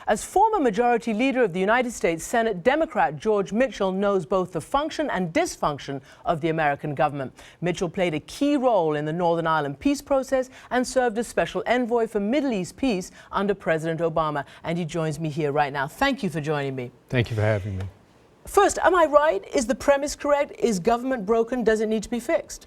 As former Majority Leader of the United States Senate, Democrat George Mitchell knows both the function and dysfunction of the American government. Mitchell played a key role in the Northern Ireland peace process and served as special envoy for Middle East peace under President Obama. And he joins me here right now. Thank you for joining me. Thank you for having me. First, am I right? Is the premise correct? Is government broken? Does it need to be fixed?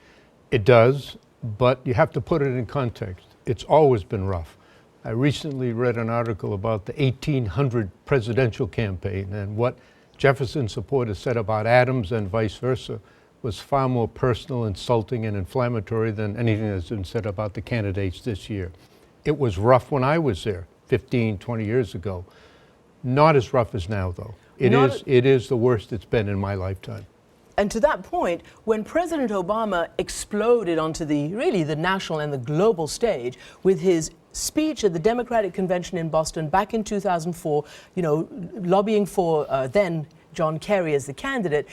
It does, but you have to put it in context. It's always been rough. I recently read an article about the 1800 presidential campaign, and what Jefferson supporters said about Adams and vice versa was far more personal, insulting, and inflammatory than anything that's been said about the candidates this year. It was rough when I was there 15, 20 years ago. Not as rough as now, though. It is the worst it's been in my lifetime. And to that point, when President Obama exploded onto the national and the global stage with his speech at the Democratic Convention in Boston back in 2004, lobbying for then John Kerry as the candidate,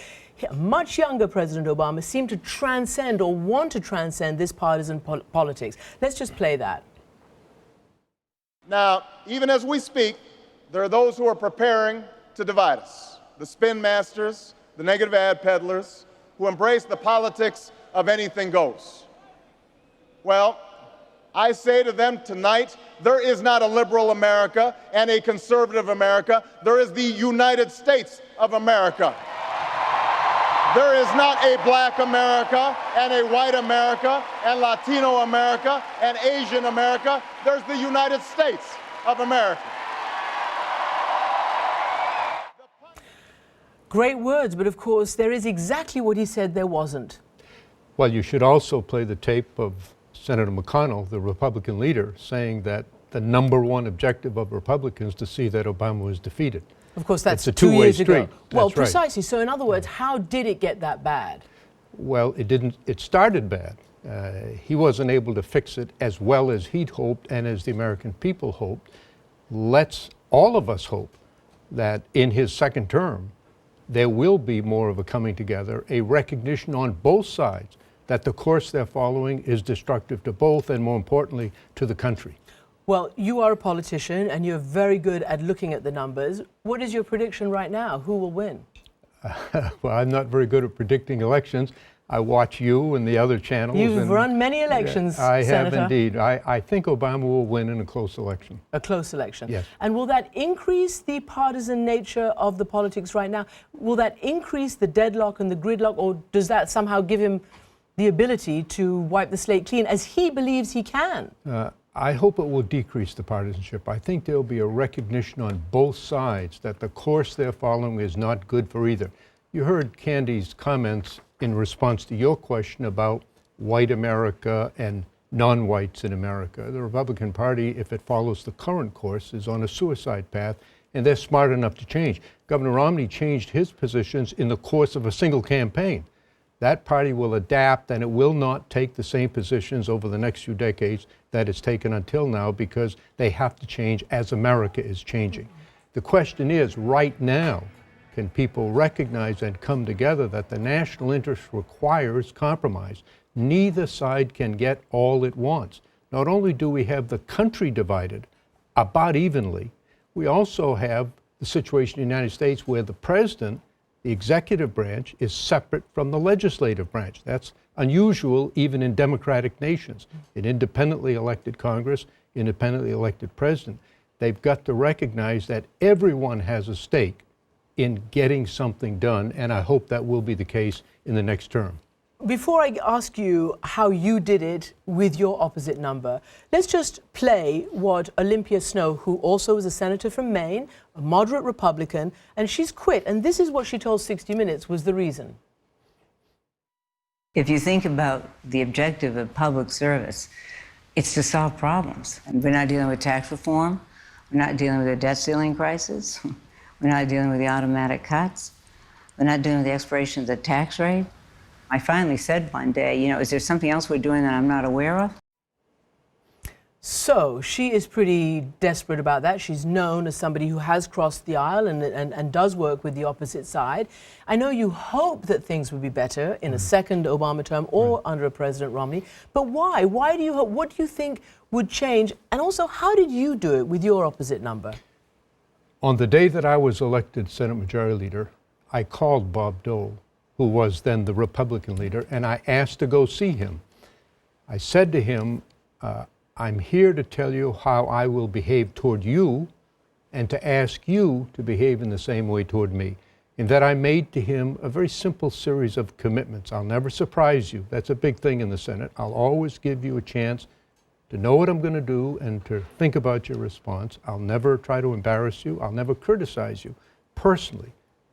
much younger President Obama seemed to transcend or want to transcend this partisan politics. Let's just play that. Now, even as we speak, there are those who are preparing to divide us. The spin masters, the negative ad peddlers, who embrace the politics of anything goes. Well, I say to them tonight, there is not a liberal America and a conservative America. There is the United States of America. There is not a black America and a white America and Latino America and Asian America. There's the United States of America. Great words, but of course there is exactly what he said there wasn't. Well, you should also play the tape of Senator McConnell, the Republican leader, saying that the #1 objective of Republicans to see that Obama was defeated. Of course, that's a two-way 2 years street. ago. Well, That's right. precisely. So in other words, how did it get that bad? Well, it didn't. It started bad. He wasn't able to fix it as well as he'd hoped and as the American people hoped. Let's all of us hope that in his second term, there will be more of a coming together, a recognition on both sides that the course they're following is destructive to both and, more importantly, to the country. Well, you are a politician and you're very good at looking at the numbers. What is your prediction right now? Who will win? Well, I'm not very good at predicting elections. I watch you and the other channels. You've run many elections, I Senator. have indeed. I think Obama will win in a close election. A close election? Yes. And will that increase the partisan nature of the politics right now? Will that increase the deadlock and the gridlock, or does that somehow give him the ability to wipe the slate clean, as he believes he can? I hope it will decrease the partisanship. I think there will be a recognition on both sides that the course they're following is not good for either. You heard Candy's comments in response to your question about white America and non-whites in America. The Republican Party, if it follows the current course, is on a suicide path, and they're smart enough to change. Governor Romney changed his positions in the course of a single campaign. That party will adapt, and it will not take the same positions over the next few decades that it's taken until now, because they have to change as America is changing. The question is, right now, can people recognize and come together that the national interest requires compromise? Neither side can get all it wants. Not only do we have the country divided about evenly, we also have the situation in the United States where the president, the executive branch, is separate from the legislative branch. That's unusual even in democratic nations. An independently elected Congress, independently elected president. They've got to recognize that everyone has a stake in getting something done, and I hope that will be the case in the next term. Before I ask you how you did it with your opposite number, let's just play what Olympia Snowe, who also is a senator from Maine, a moderate Republican, and she's quit, and this is what she told 60 Minutes was the reason. If you think about the objective of public service, it's to solve problems. And we're not dealing with tax reform. We're not dealing with a debt ceiling crisis. We're not dealing with the automatic cuts. We're not dealing with the expiration of the tax rate. I finally said one day, is there something else we're doing that I'm not aware of? So she is pretty desperate about that. She's known as somebody who has crossed the aisle and does work with the opposite side. I know you hope that things would be better in a second Obama term or under a President Romney, but why? Why do you hope? What do you think would change? And also, how did you do it with your opposite number? On the day that I was elected Senate Majority Leader, I called Bob Dole, who was then the Republican leader, and I asked to go see him. I said to him, I'm here to tell you how I will behave toward you and to ask you to behave in the same way toward me. In that I made to him a very simple series of commitments. I'll never surprise you. That's a big thing in the Senate. I'll always give you a chance to know what I'm going to do and to think about your response. I'll never try to embarrass you. I'll never criticize you personally,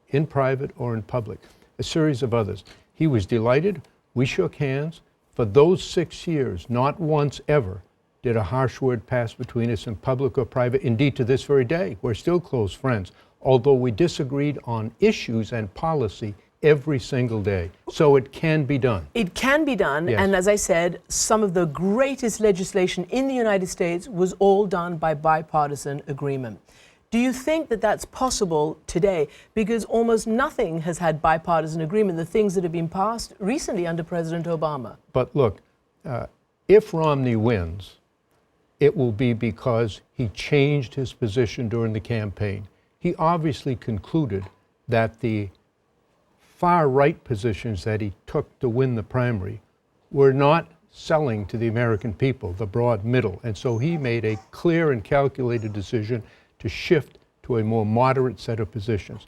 in private or in public. A series of others. He was delighted. We shook hands. For those 6 years, not once ever did a harsh word pass between us in public or private. Indeed, to this very day, we're still close friends, although we disagreed on issues and policy every single day. So it can be done. It can be done, Yes. and as I said, some of the greatest legislation in the United States was all done by bipartisan agreement. Do you think that that's possible today? Because almost nothing has had bipartisan agreement, the things that have been passed recently under President Obama. But look, if Romney wins, it will be because he changed his position during the campaign. He obviously concluded that the far-right positions that he took to win the primary were not selling to the American people, the broad middle. And so he made a clear and calculated decision to shift to a more moderate set of positions.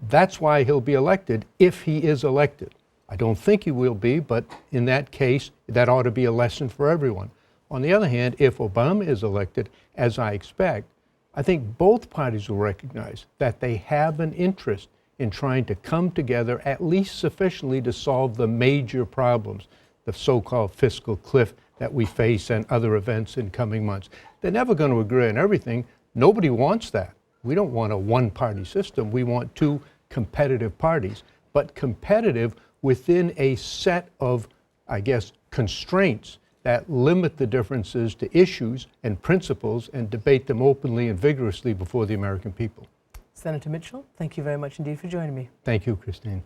That's why he'll be elected if he is elected. I don't think he will be, but in that case, that ought to be a lesson for everyone. On the other hand, if Obama is elected, as I expect, I think both parties will recognize that they have an interest in trying to come together at least sufficiently to solve the major problems, the so-called fiscal cliff that we face and other events in coming months. They're never going to agree on everything. Nobody wants that. We don't want a one-party system. We want two competitive parties, but competitive within a set of, I guess, constraints that limit the differences to issues and principles and debate them openly and vigorously before the American people. Senator Mitchell, thank you very much indeed for joining me. Thank you, Christine.